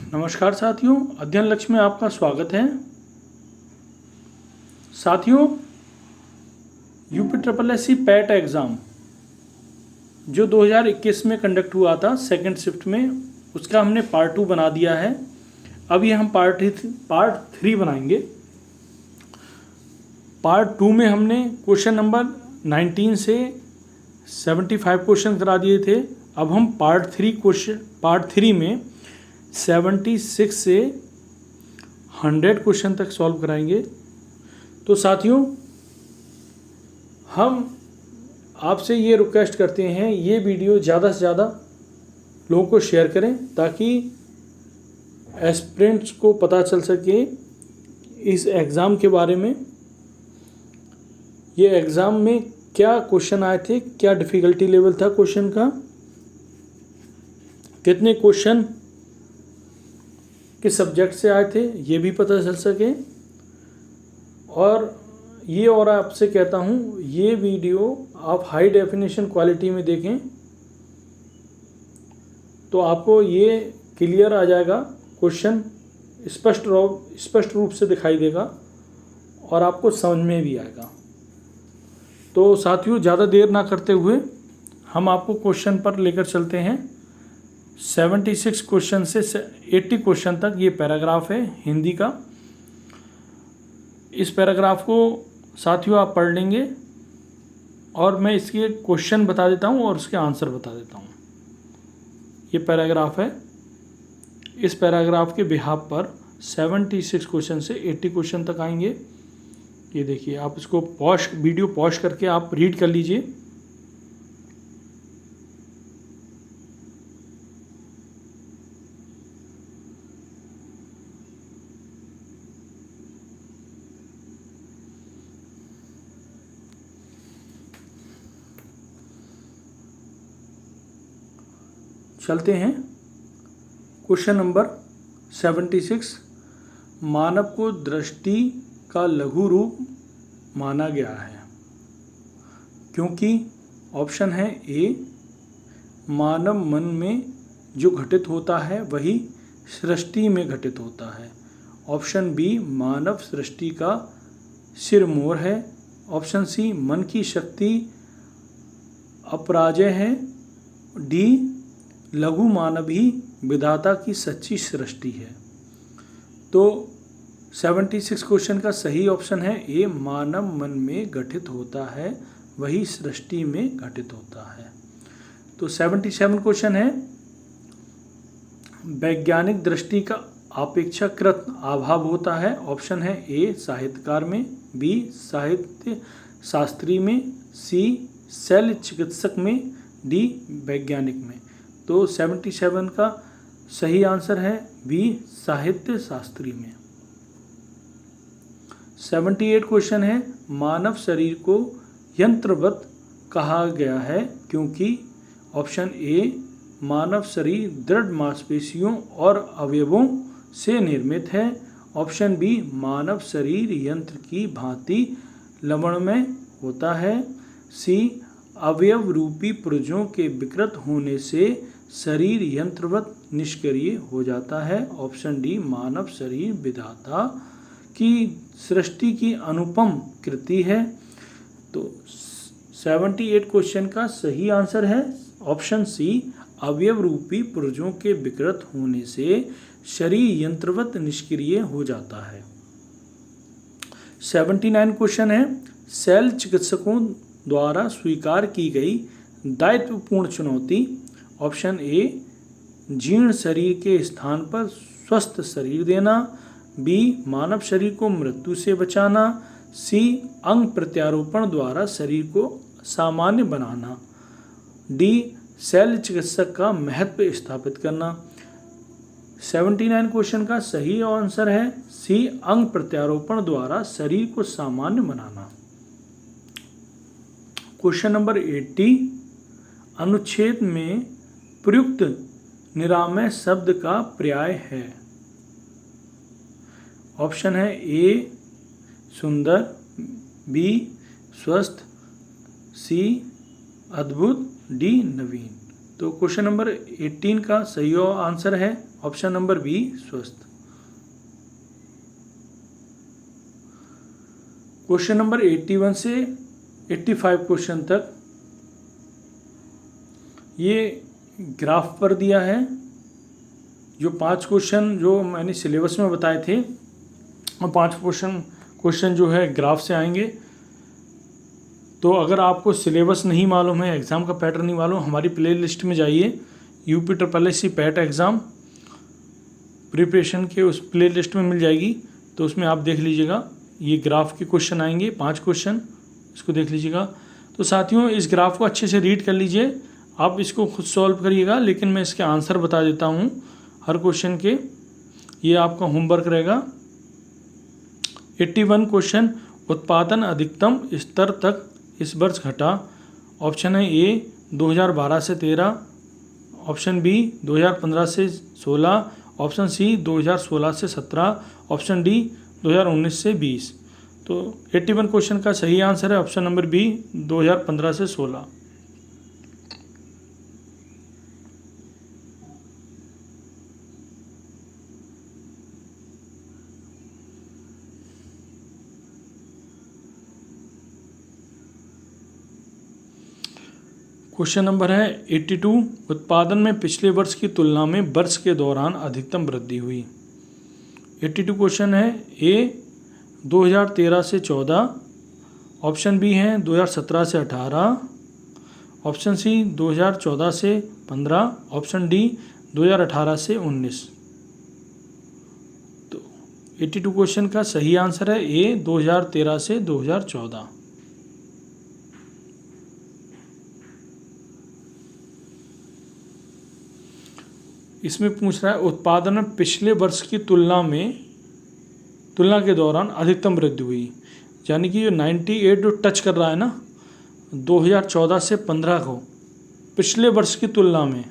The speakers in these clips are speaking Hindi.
नमस्कार साथियों, अध्ययन लक्ष्य में आपका स्वागत है। साथियों, यूपी पैट एग्ज़ाम जो 2021 में कंडक्ट हुआ था सेकंड शिफ्ट में, उसका हमने पार्ट 2 बना दिया है। अब ये हम पार्ट 3 बनाएंगे। पार्ट 2 में हमने क्वेश्चन नंबर 19 से 75 क्वेश्चन करा दिए थे। अब हम पार्ट 3 में 76 से 100 क्वेश्चन तक सॉल्व कराएंगे। तो साथियों, हम आपसे ये रिक्वेस्ट करते हैं, ये वीडियो ज़्यादा से ज़्यादा लोगों को शेयर करें ताकि एस्पिरेंट्स को पता चल सके इस एग्ज़ाम के बारे में। ये एग्ज़ाम में क्या क्वेश्चन आए थे, क्या डिफ़िकल्टी लेवल था क्वेश्चन का, कितने क्वेश्चन किस सब्जेक्ट से आए थे, ये भी पता चल सके। और आपसे कहता हूँ, ये वीडियो आप हाई डेफिनेशन क्वालिटी में देखें तो आपको ये क्लियर आ जाएगा, क्वेश्चन स्पष्ट रूप से दिखाई देगा और आपको समझ में भी आएगा। तो साथियों, ज़्यादा देर ना करते हुए हम आपको क्वेश्चन पर लेकर चलते हैं। 76 क्वेश्चन से 80 क्वेश्चन तक ये पैराग्राफ है हिंदी का। इस पैराग्राफ को साथियों आप पढ़ लेंगे और मैं इसके क्वेश्चन बता देता हूँ और उसके आंसर बता देता हूँ। ये पैराग्राफ है। इस पैराग्राफ के बिहाफ पर 76 क्वेश्चन से 80 क्वेश्चन तक आएंगे। ये देखिए, आप इसको वीडियो पॉज करके आप रीड कर लीजिए। चलते हैं क्वेश्चन नंबर 76। मानव को दृष्टि का लघु रूप माना गया है क्योंकि ऑप्शन है ए, मानव मन में जो घटित होता है वही सृष्टि में घटित होता है। ऑप्शन बी, मानव सृष्टि का सिरमौर है। ऑप्शन सी, मन की शक्ति अपराजय है। डी, लघु मानव ही विधाता की सच्ची सृष्टि है। तो 76 क्वेश्चन का सही ऑप्शन है ए, मानव मन में घटित होता है वही सृष्टि में घटित होता है। तो 77 क्वेश्चन है, वैज्ञानिक दृष्टि का अपेक्षाकृत अभाव होता है। ऑप्शन है ए, साहित्यकार में। बी, साहित्य शास्त्री में। सी, शल्य चिकित्सक में। डी, वैज्ञानिक में। तो 77 का सही आंसर है बी, साहित्य शास्त्री में। 78 क्वेश्चन है, मानव शरीर को यंत्रवत कहा गया है क्योंकि ऑप्शन ए, मानव शरीर दृढ़ मांसपेशियों और अवयवों से निर्मित है। ऑप्शन बी, मानव शरीर यंत्र की भांति लवणमय होता है। सी, अवयव रूपी पुर्जों के विकृत होने से शरीर यंत्रवत निष्क्रिय हो जाता है। ऑप्शन डी, मानव शरीर विधाता की सृष्टि की अनुपम कृति है। तो 78 क्वेश्चन का सही आंसर है ऑप्शन सी, अवयव रूपी पुर्जों के विकृत होने से शरीर यंत्रवत निष्क्रिय हो जाता है। 79 क्वेश्चन है, शल्य चिकित्सकों द्वारा स्वीकार की गई दायित्वपूर्ण चुनौती। ऑप्शन ए, जीर्ण शरीर के स्थान पर स्वस्थ शरीर देना। बी, मानव शरीर को मृत्यु से बचाना। सी, अंग प्रत्यारोपण द्वारा शरीर को सामान्य बनाना। डी, शल्य चिकित्सक का महत्व स्थापित करना। 79 क्वेश्चन का सही आंसर है सी, अंग प्रत्यारोपण द्वारा शरीर को सामान्य बनाना। क्वेश्चन नंबर 80, अनुच्छेद में प्रयुक्त निरामय शब्द का पर्याय है। ऑप्शन है ए, सुंदर। बी, स्वस्थ। सी, अद्भुत। डी, नवीन। तो तो क्वेश्चन नंबर 18 का सही आंसर है ऑप्शन नंबर बी, स्वस्थ। क्वेश्चन नंबर 81 से 85 क्वेश्चन तक ये ग्राफ पर दिया है। जो 5 क्वेश्चन जो मैंने सिलेबस में बताए थे और 5 क्वेश्चन जो है ग्राफ से आएंगे। तो अगर आपको सिलेबस नहीं मालूम है, एग्ज़ाम का पैटर्न नहीं मालूम, हमारी प्ले लिस्ट में जाइए, UPSSC पैट एग्ज़ाम प्रिपरेशन के उस प्ले लिस्ट में मिल जाएगी। तो उसमें आप देख लीजिएगा, ये ग्राफ के क्वेश्चन आएंगे 5 क्वेश्चन, इसको देख लीजिएगा। तो साथियों इस ग्राफ को अच्छे से रीड कर लीजिए, आप इसको खुद सॉल्व करिएगा, लेकिन मैं इसके आंसर बता देता हूँ हर क्वेश्चन के। ये आपका होमवर्क रहेगा। 81 क्वेश्चन, उत्पादन अधिकतम स्तर तक इस वर्ष घटा। ऑप्शन है ए 2012 से 13, ऑप्शन बी 2015 से 16, ऑप्शन सी 2016 से 17, ऑप्शन डी 2019 से 20। तो 81 क्वेश्चन का सही आंसर है ऑप्शन नंबर बी, 2015 से 16। क्वेश्चन नंबर है 82, उत्पादन में पिछले वर्ष की तुलना में वर्ष के दौरान अधिकतम वृद्धि हुई। 82 क्वेश्चन है ए 2013 से 14, ऑप्शन बी है 2017 से 18, ऑप्शन सी 2014 से 15, ऑप्शन डी 2018 से 19। तो 82 क्वेश्चन का सही आंसर है ए 2013 से 2014। इसमें पूछ रहा है उत्पादन में पिछले वर्ष की तुलना के दौरान अधिकतम वृद्धि हुई, यानी कि ये 98 जो टच कर रहा है ना 2014 से 15 को, पिछले वर्ष की तुलना में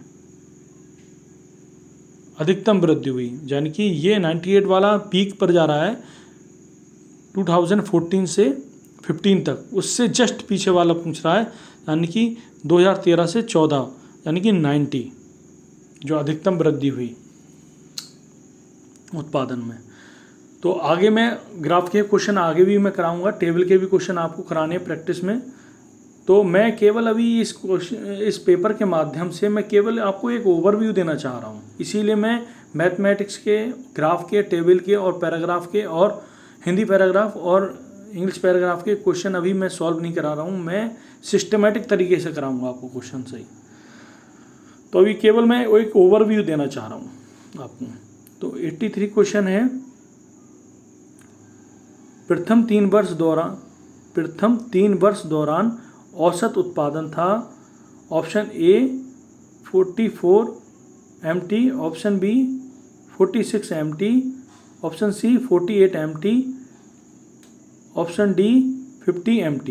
अधिकतम वृद्धि हुई, यानी कि ये 98 वाला पीक पर जा रहा है 2014 से 15 तक, उससे जस्ट पीछे वाला पूछ रहा है, यानी कि 2013 से 14, यानी कि 90 जो अधिकतम वृद्धि हुई उत्पादन में। तो आगे मैं ग्राफ के क्वेश्चन आगे भी मैं कराऊंगा, टेबल के भी क्वेश्चन आपको कराने हैं प्रैक्टिस में। तो मैं केवल अभी इस पेपर के माध्यम से मैं केवल आपको एक ओवरव्यू देना चाह रहा हूँ, इसीलिए मैं मैथमेटिक्स के, ग्राफ के, टेबल के और पैराग्राफ के और हिंदी पैराग्राफ और इंग्लिश पैराग्राफ के क्वेश्चन अभी मैं सॉल्व नहीं करा रहा हूँ, मैं सिस्टमेटिक तरीके से कराऊँगा आपको क्वेश्चन सही। तो अभी केवल मैं एक ओवरव्यू देना चाह रहा हूँ आपको। तो 83 क्वेश्चन है, प्रथम 3 वर्ष दौरान औसत उत्पादन था। Option A 44 MT, option B 46 MT, option C 48 MT, option D 50 MT।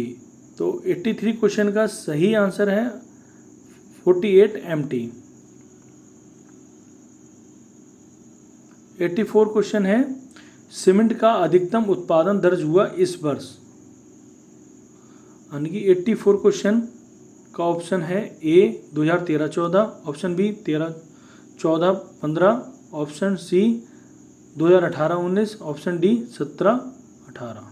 तो 83 क्वेश्चन का सही आंसर है 48 MT। 84 क्वेश्चन है, सीमेंट का अधिकतम उत्पादन दर्ज हुआ इस वर्ष, यानी कि 84 क्वेश्चन का ऑप्शन है A 2013-14, option B 13-14-15, option C 2018-19, option D 17-18।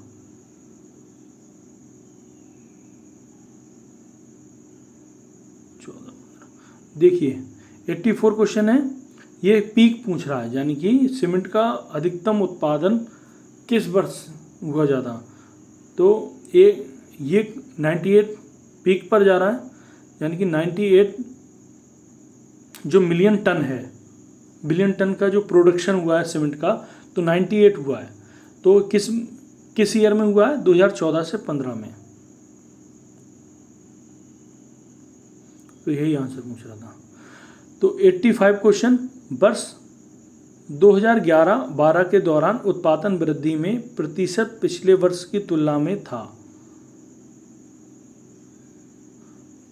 देखिए 84 क्वेश्चन है, ये पीक पूछ रहा है, यानी कि सीमेंट का अधिकतम उत्पादन किस वर्ष हुआ ज़्यादा। तो ये 98 पीक पर जा रहा है, यानी कि 98 जो मिलियन टन है, बिलियन टन का जो प्रोडक्शन हुआ है सीमेंट का, तो 98 हुआ है। तो किस ईयर में हुआ है, 2014 से 15 में। तो यही आंसर पूछ रहा था। तो 85 क्वेश्चन, वर्ष 2011-12 के दौरान उत्पादन वृद्धि में प्रतिशत पिछले वर्ष की तुलना में था।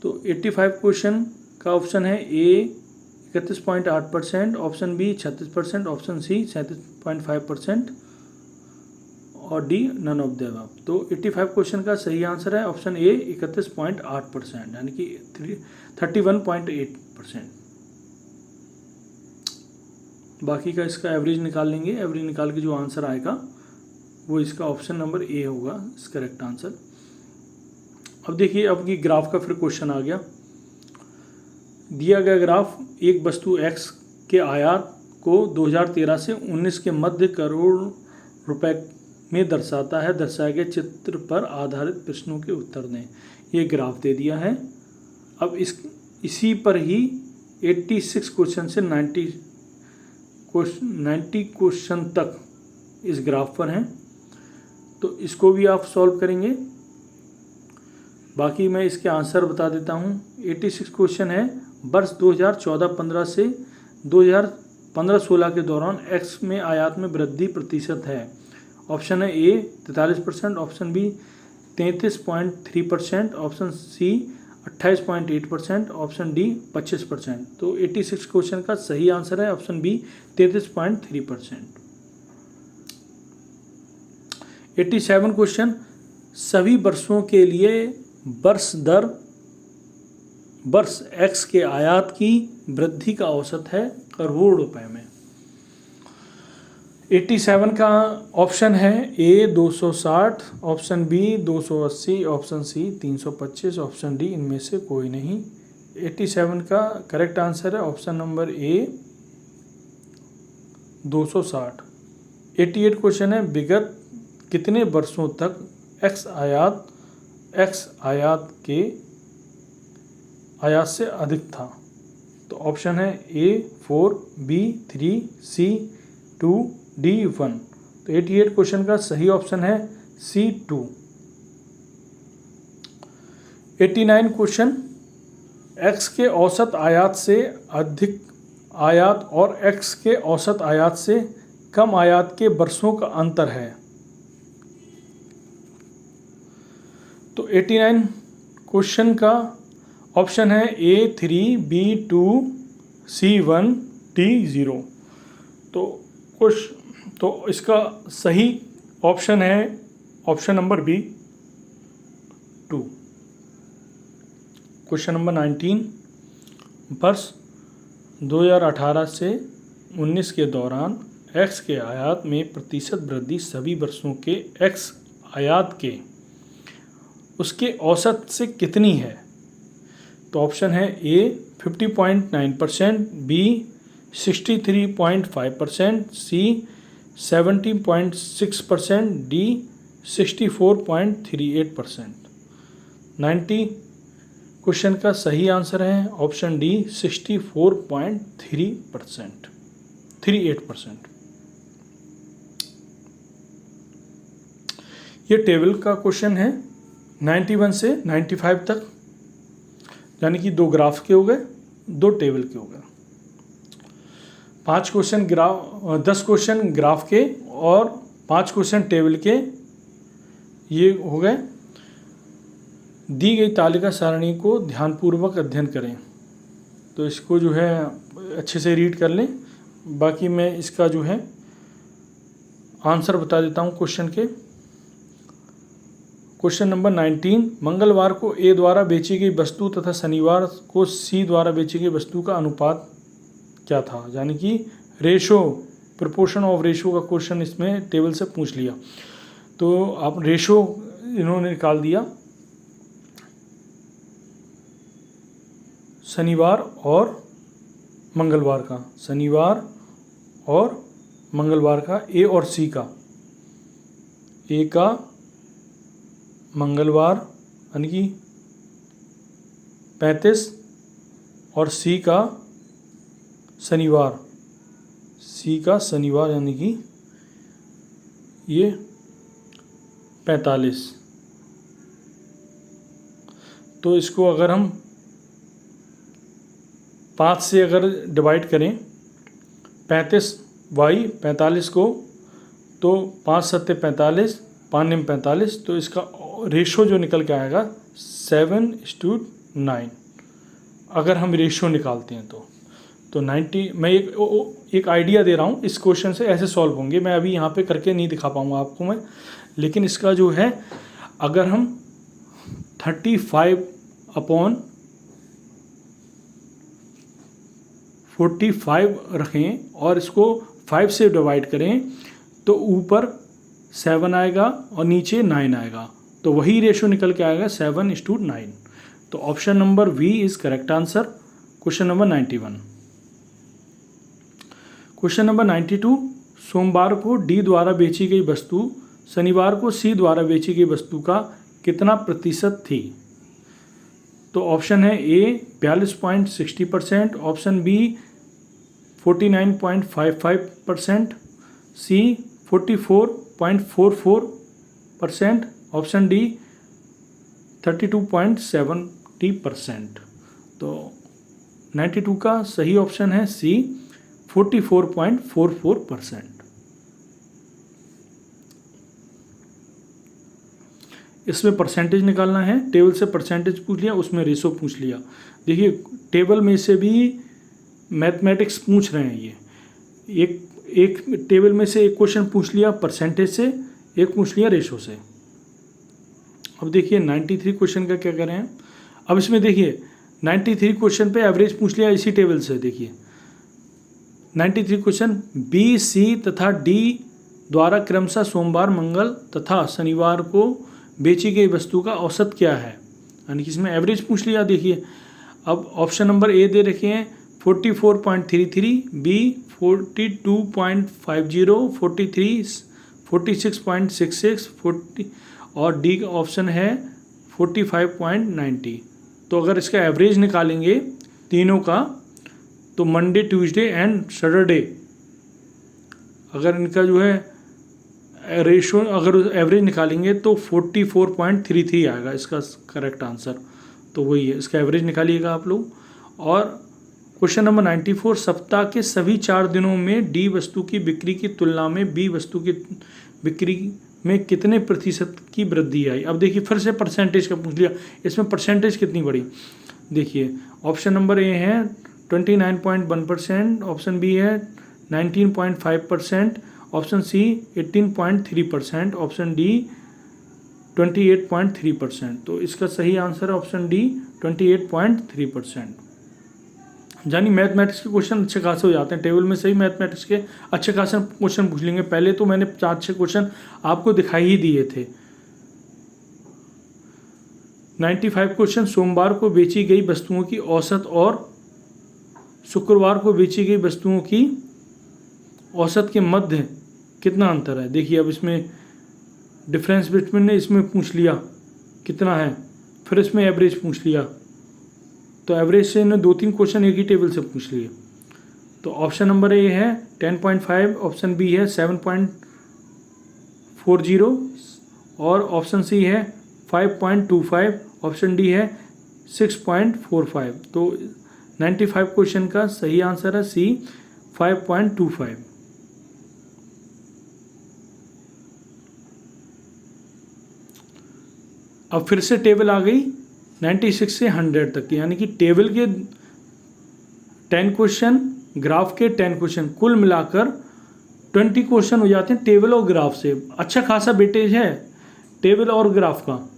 तो 85 क्वेश्चन का ऑप्शन है A 31.8%, option B 36%, option C 37.5% और D none of the above. तो 85 क्वेश्चन का सही आंसर है ऑप्शन ए 31.8%, यानी कि 31.8%। 8%। बाकी का इसका एवरेज निकाल लेंगे। एवरेज निकाल के जो आंसर आएगा वो इसका ऑप्शन नंबर ए होगा इस करेक्ट आंसर। अब देखिए, अब ये ग्राफ का फिर क्वेश्चन आ गया। दिया गया ग्राफ एक वस्तु x के आयात को 2013 से 19 के मध्य करोड़ रुपए में दर्शाता है। दर्शाए गए चित्र पर आधारित प्रश्नों के उत्तर दें। ये ग्राफ दे दिया है। अब इसी पर ही 86 क्वेश्चन से 90 क्वेश्चन तक इस ग्राफ पर हैं, तो इसको भी आप सॉल्व करेंगे। बाकी मैं इसके आंसर बता देता हूँ। 86 क्वेश्चन है, वर्ष 2014-15 से 2015-16 के दौरान x में आयात में वृद्धि प्रतिशत है। ऑप्शन है A 43%, option B 33.3%, option C 28.8%, option D 25%। तो 86 क्वेश्चन का सही आंसर है ऑप्शन बी 33.3%। 87 क्वेश्चन, सभी वर्षों के लिए वर्ष x के आयात की वृद्धि का औसत है करोड़ रुपए में। 87 का ऑप्शन है A 260, option B 280, option C 325, option D इनमें से कोई नहीं। 87 का करेक्ट आंसर है ऑप्शन नंबर ए 260। 88 क्वेश्चन है, विगत कितने वर्षों तक x आयात से अधिक था। तो ऑप्शन है ए 4, बी 3, सी 2, डी 1। तो 88 क्वेश्चन का सही ऑप्शन है सी 2। 89 क्वेश्चन, x के औसत आयात से अधिक आयात और x के औसत आयात से कम आयात के वर्षों का अंतर है। तो 89 क्वेश्चन का ऑप्शन है ए 3, बी 2, सी 1, डी 0। तो इसका सही ऑप्शन है option number B 2। Question number 19, वर्ष 2018 से 19 के दौरान x के आयात में प्रतिशत वृद्धि सभी वर्षों के x आयात के उसके औसत से कितनी है। तो ऑप्शन है ए 50.9%, बी 63.5%, सी 70.6%, डी 64.38%। 90 क्वेश्चन का सही आंसर है ऑप्शन डी 64.38%। ये टेबल का क्वेश्चन है 91 से 95 तक, यानी कि 2 ग्राफ के हो गए, 2 टेबल के हो गए। 10 क्वेश्चन ग्राफ के और 5 क्वेश्चन टेबल के ये हो गए। दी गई तालिका सारणी को ध्यानपूर्वक अध्ययन करें। तो इसको जो है अच्छे से रीड कर लें। बाकी मैं इसका जो है आंसर बता देता हूँ क्वेश्चन के। क्वेश्चन नंबर 19, मंगलवार को ए द्वारा बेची गई वस्तु तथा शनिवार को सी द्वारा बेची गई वस्तु का अनुपात क्या था। यानी कि रेशो, प्रोपोर्शन ऑफ रेशो का क्वेश्चन इसमें टेबल से पूछ लिया। तो आप रेशो इन्होंने निकाल दिया शनिवार और मंगलवार का, ए और सी का। ए का मंगलवार यानी कि 35 और सी का शनिवार यानी कि ये 45। तो इसको अगर हम 5 से अगर डिवाइड करें 45 को, तो 5 सत्ते 45, 5 निम 45। तो इसका रेशो जो निकल के आएगा 7:9 अगर हम रेशो निकालते हैं तो 90। मैं एक आइडिया दे रहा हूँ, इस क्वेश्चन से ऐसे सॉल्व होंगे। मैं अभी यहाँ पे करके नहीं दिखा पाऊँगा आपको मैं, लेकिन इसका जो है अगर हम 35/100 45 रखें और इसको 5 से डिवाइड करें तो ऊपर 7 आएगा और नीचे 9 आएगा, तो वही रेशो निकल के आएगा 7:9। तो option number V is correct answer, question number 91। Question number 92, सोमवार को डी द्वारा बेची गई वस्तु शनिवार को सी द्वारा बेची गई वस्तु का कितना प्रतिशत थी? तो ऑप्शन है ए 42.60%, ऑप्शन बी 49.55%, सी 44.44%, ऑप्शन डी 32.70%। तो 92 का सही ऑप्शन है सी 44.44%। इसमें परसेंटेज निकालना है, टेबल से परसेंटेज पूछ लिया, उसमें रेशो पूछ लिया। देखिए टेबल में से भी मैथमेटिक्स पूछ रहे हैं, ये एक टेबल में से एक क्वेश्चन पूछ लिया परसेंटेज से, एक पूछ लिया रेशो से। अब देखिए 93 क्वेश्चन का क्या करें हैं। अब इसमें देखिए 93 क्वेश्चन पे एवरेज पूछ लिया इसी टेबल से। देखिए 93 क्वेश्चन बी, सी तथा डी द्वारा क्रमशः सोमवार, मंगल तथा शनिवार को बेची गई वस्तु का औसत क्या है, यानी कि इसमें एवरेज पूछ लिया। देखिए अब ऑप्शन नंबर ए दे रखे हैं 44.33, बी 42.50, 46.66, 40 और डी का ऑप्शन है 45.90। तो अगर इसका एवरेज निकालेंगे तीनों का तो मंडे, ट्यूसडे एंड सैटरडे, अगर इनका जो है रेशो अगर एवरेज निकालेंगे तो 44.33 आएगा इसका करेक्ट आंसर। तो वही है, इसका एवरेज निकालिएगा आप लोग। और क्वेश्चन नंबर 94, सप्ताह के सभी 4 दिनों में डी वस्तु की बिक्री की तुलना में बी वस्तु की बिक्री में कितने प्रतिशत की वृद्धि आई? अब देखिए फिर से परसेंटेज का पूछ लिया, इसमें परसेंटेज कितनी बढ़ी। देखिए ऑप्शन नंबर ए है 29.1%, ऑप्शन बी है 19.5%, ऑप्शन सी 18.3%, ऑप्शन डी 28.3%। तो इसका सही आंसर है ऑप्शन डी 28.3%। यानी मैथमेटिक्स के क्वेश्चन अच्छे खासे हो जाते हैं टेबल में, सही मैथमेटिक्स के अच्छे खासे क्वेश्चन पूछ लेंगे। पहले तो मैंने 4-6 क्वेश्चन आपको दिखाई ही दिए थे। 95 क्वेश्चन सोमवार को बेची गई वस्तुओं की औसत और शुक्रवार को बेची गई वस्तुओं की औसत के मध्य कितना अंतर है। देखिए अब इसमें डिफरेंस बिटवीन ने इसमें पूछ लिया कितना है, फिर इसमें एवरेज पूछ लिया, तो एवरेज से इन्होंने 2-3 क्वेश्चन एक ही टेबल से पूछ लिए। तो ऑप्शन नंबर ए है 10.5, ऑप्शन बी है 7.40 और ऑप्शन सी है 5.25, ऑप्शन डी है 6.45। तो 95 क्वेश्चन का सही आंसर है सी 5.25। अब फिर से टेबल आ गई 96 से 100 तक की, यानी कि टेबल के 10 क्वेश्चन, ग्राफ के 10 क्वेश्चन, कुल मिलाकर 20 क्वेश्चन हो जाते हैं टेबल और ग्राफ से। अच्छा खासा वेटेज है टेबल और ग्राफ का।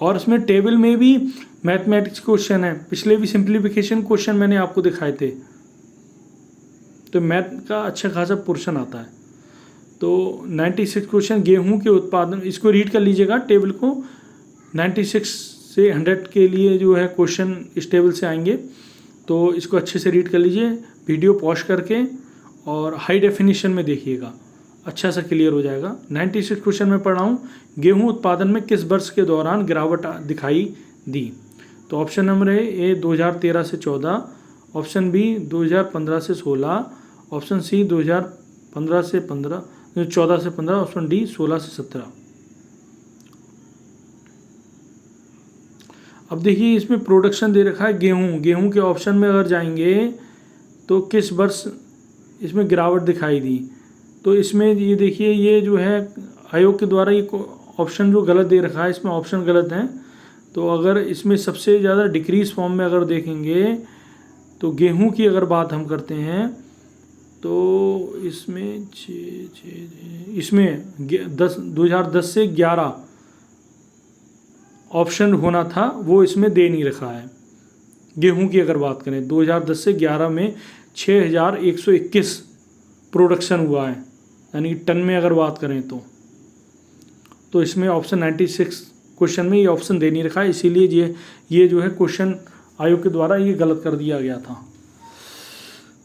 और इसमें टेबल में भी मैथमेटिक्स क्वेश्चन है, पिछले भी सिंप्लीफिकेशन क्वेश्चन मैंने आपको दिखाए थे, तो मैथ का अच्छा खासा पोर्शन आता है। तो 96 क्वेश्चन गेहूं के उत्पादन, इसको रीड कर लीजिएगा टेबल को। 96 से 100 के लिए जो है क्वेश्चन इस टेबल से आएंगे, तो इसको अच्छे से रीड कर लीजिए वीडियो पॉज करके, और हाई डेफिनेशन में देखिएगा, अच्छा सा क्लियर हो जाएगा। 96 क्वेश्चन में पढ़ रहा हूँ, गेहूं उत्पादन में किस वर्ष के दौरान गिरावट दिखाई दी? तो ऑप्शन नंबर ए 2013 से 14, ऑप्शन बी 2015 से 16, ऑप्शन सी 2014 से 15, ऑप्शन डी 16 से 17। अब देखिए इसमें प्रोडक्शन दे रखा है गेहूं के ऑप्शन में अगर जाएंगे तो किस वर्ष इसमें गिरावट दिखाई दी। तो इसमें ये देखिए, ये जो है आयोग के द्वारा ये ऑप्शन जो गलत दे रखा है, इसमें ऑप्शन गलत हैं। तो अगर इसमें सबसे ज़्यादा डिक्रीज फॉर्म में अगर देखेंगे तो गेहूं की अगर बात हम करते हैं तो इसमें 2010 से 11 ऑप्शन होना था, वो इसमें दे नहीं रखा है। गेहूं की अगर बात करें 2010 से 11 में 6121 प्रोडक्शन हुआ है, यानी कि टन में अगर बात करें तो इसमें ऑप्शन 96 क्वेश्चन में ये ऑप्शन दे नहीं रखा है, इसीलिए ये जो है क्वेश्चन आयोग के द्वारा ये गलत कर दिया गया था।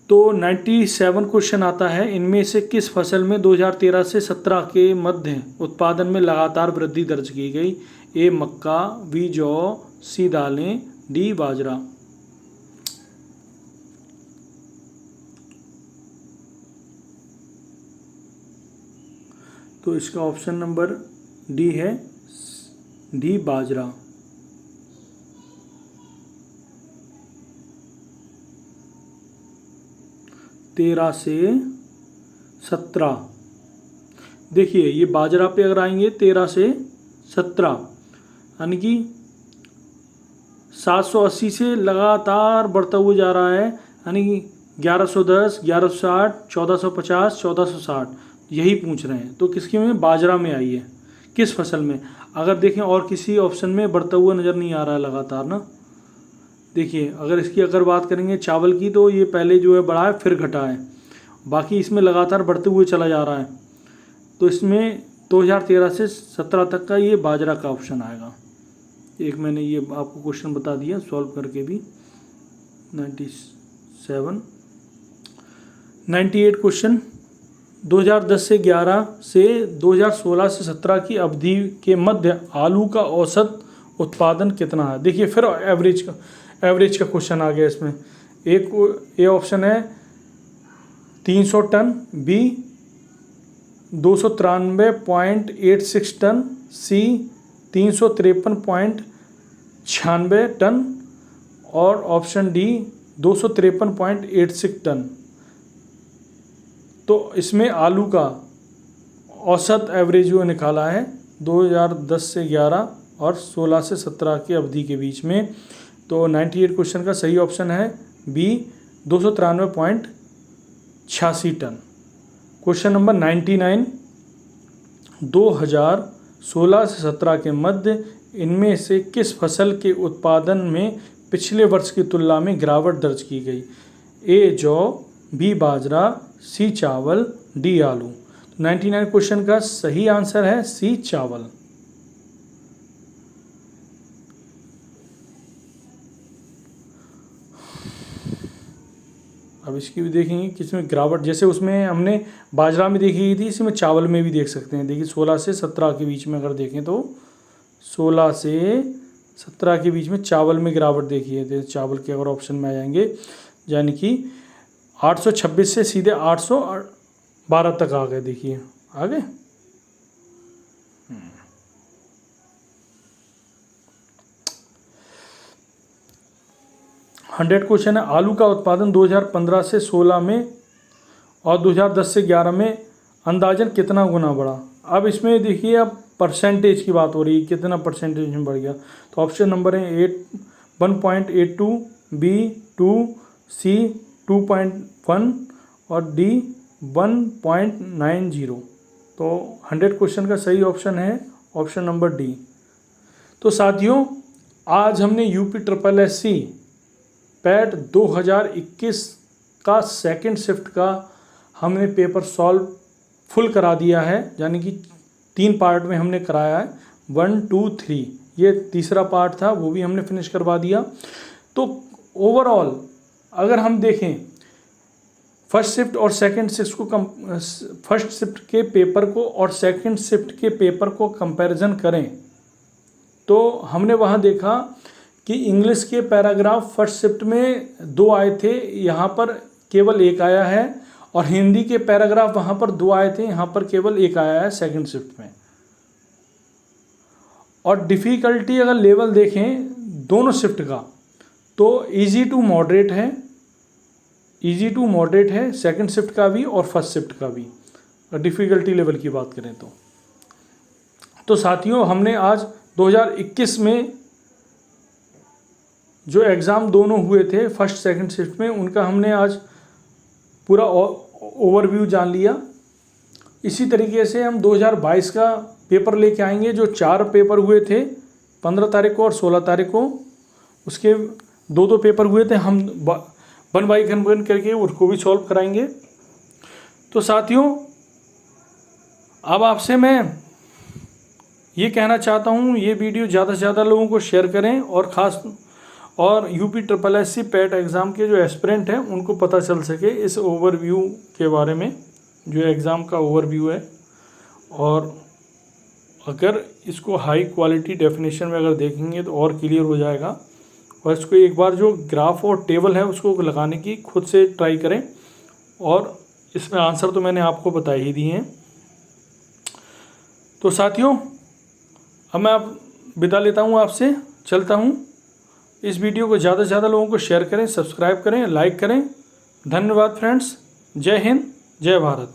तो 97 क्वेश्चन आता है, इनमें से किस फसल में 2013 से 17 के मध्य उत्पादन में लगातार वृद्धि दर्ज की गई? ए मक्का, बी जौ, सी दालें, डी बाजरा। तो इसका ऑप्शन नंबर डी है, डी बाजरा। तेरह से 17, देखिए ये बाजरा पे अगर आएंगे 13 से 17, यानी कि 780 से लगातार बढ़ता हुआ जा रहा है, यानी कि 1110, 1160, 1450, 1460 यही पूछ रहे हैं। तो किसकी में? बाजरा में आई है। किस फसल में? अगर देखें और किसी ऑप्शन में बढ़ता हुआ नज़र नहीं आ रहा है लगातार ना। देखिए अगर इसकी अगर बात करेंगे चावल की, तो ये पहले जो है बढ़ा है फिर घटा है, बाकी इसमें लगातार बढ़ते हुए चला जा रहा है। तो इसमें 2013 से 17 तक का ये बाजरा का ऑप्शन आएगा। एक मैंने ये आपको क्वेश्चन बता दिया सॉल्व करके भी। 98 क्वेश्चन, 2010 से 11 से 2016 से 17 की अवधि के मध्य आलू का औसत उत्पादन कितना है? देखिए फिर एवरेज का क्वेश्चन आ गया इसमें। एक ए ऑप्शन है 300 टन, बी 293.86 टन, सी 353.96 टन और ऑप्शन डी 253.86 टन। तो इसमें आलू का औसत एवरेज जो निकाला है 2010 से 11 और 16 से 17 की अवधि के बीच में। तो 98 क्वेश्चन का सही ऑप्शन है बी 293.86 टन। क्वेश्चन नंबर 99, 2016 से 17 के मध्य इनमें से किस फसल के उत्पादन में पिछले वर्ष की तुलना में गिरावट दर्ज की गई? ए जौ, बी बाजरा, सी चावल, डी आलू। 99 क्वेश्चन का सही आंसर है सी चावल। अब इसकी भी देखेंगे किसमें गिरावट, जैसे उसमें हमने बाजरा में देखी थी, इसमें चावल में भी देख सकते हैं। देखिए 16 से 17 के बीच में अगर देखें तो 16 से 17 के बीच में चावल में गिरावट देखी है। चावल के अगर ऑप्शन में आ जाएंगे, यानी कि 826 से सीधे 812 तक आ गए। देखिए आगे 100 क्वेश्चन है, आलू का उत्पादन 2015 से 16 में और 2010 से 11 में अंदाजन कितना गुना बढ़ा? अब इसमें देखिए अब परसेंटेज की बात हो रही है, कितना परसेंटेज में बढ़ गया। तो ऑप्शन नंबर है 1.82, बी 2, सी 2.1 और डी 1.90। तो 100 क्वेश्चन का सही ऑप्शन है ऑप्शन नंबर डी। तो साथियों आज हमने UPSSC पैट 2021 का सेकंड शिफ्ट का हमने पेपर सॉल्व फुल करा दिया है, यानी कि 3 पार्ट में हमने कराया है, 1, 2, 3। ये तीसरा पार्ट था, वो भी हमने फिनिश करवा दिया। तो ओवरऑल अगर हम देखें फर्स्ट शिफ्ट और सेकंड शिफ्ट को फर्स्ट शिफ्ट के पेपर को और सेकंड शिफ्ट के पेपर को कंपैरिजन करें तो हमने वहाँ देखा कि इंग्लिश के पैराग्राफ फर्स्ट शिफ्ट में 2 आए थे, यहाँ पर केवल 1 आया है, और हिंदी के पैराग्राफ वहाँ पर 2 आए थे, यहाँ पर केवल 1 आया है सेकंड शिफ्ट में। और डिफ़िकल्टी अगर लेवल देखें दोनों शिफ्ट का तो इजी टू मॉडरेट है सेकंड शिफ्ट का भी और फर्स्ट शिफ्ट का भी, डिफ़िकल्टी लेवल की बात करें तो साथियों हमने आज 2021 में जो एग्ज़ाम दोनों हुए थे फर्स्ट सेकंड शिफ्ट में, उनका हमने आज पूरा ओवरव्यू जान लिया। इसी तरीके से हम 2022 का पेपर लेके आएंगे, जो 4 पेपर हुए थे 15 तारीख को और 16 तारीख को। उसके दो पेपर हुए थे, हम 1 बाई 1 करके उसको भी सॉल्व कराएंगे। तो साथियों, अब आपसे मैं ये कहना चाहता हूँ, ये वीडियो ज़्यादा से ज़्यादा लोगों को शेयर करें और UPSSC पैट एग्ज़ाम के जो एस्पिरेंट हैं उनको पता चल सके इस ओवरव्यू के बारे में, जो एग्ज़ाम का ओवरव्यू है। और अगर इसको हाई क्वालिटी डेफिनेशन में अगर देखेंगे तो और क्लियर हो जाएगा। और इसको एक बार जो ग्राफ और टेबल है उसको लगाने की खुद से ट्राई करें, और इसमें आंसर तो मैंने आपको बता ही दिए हैं। तो साथियों, अब मैं अब विदा लेता हूँ, आपसे चलता हूँ। इस वीडियो को ज़्यादा से ज़्यादा लोगों को शेयर करें, सब्सक्राइब करें, लाइक करें। धन्यवाद फ्रेंड्स। जय हिंद, जय भारत।